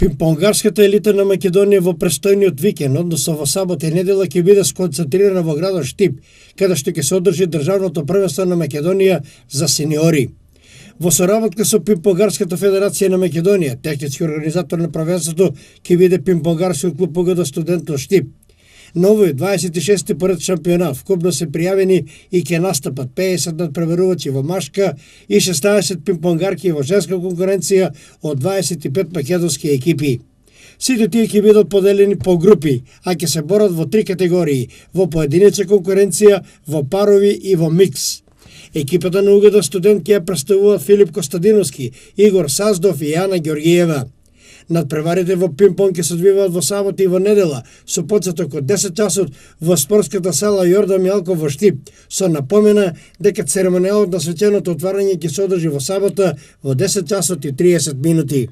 Пинг-понгарската елита на Македонија во престојниот викенд, односно во сабота и недела, ќе биде сконцентрирана во градот Штип, каде што ќе се одржи државното првенство на Македонија за сениори. Во соработка со Пинг-понгарската федерација на Македонија, технички организатор на првенството ќе биде Пинг-понгарскиот клуб ПГД Студентот Штип. На овој 26-ти поред шампионат вкупно се пријавени и ќе настапат 50 надпреварувачи во машка и 16 пинг-понгарки во женска конкуренција од 25 македонски екипи. Сите тие ќе бидат поделени по групи, а ќе се борат во 3 категории: во поединечна конкуренција, во парови и во микс. Екипата на УГД Студент ќе ја представуваат Филип Костадиновски, Игор Саздов и Ана Ѓоргиева. Надпреварите во пинг-понг ќе се одвиваат во сабота и во недела, со почеток од 10 часот во спортската сала Јордан Мјалков во Штип, со напомена дека церемонијалот на свеченото отварање ќе се одржи во сабота во 10 часот и 30 минути.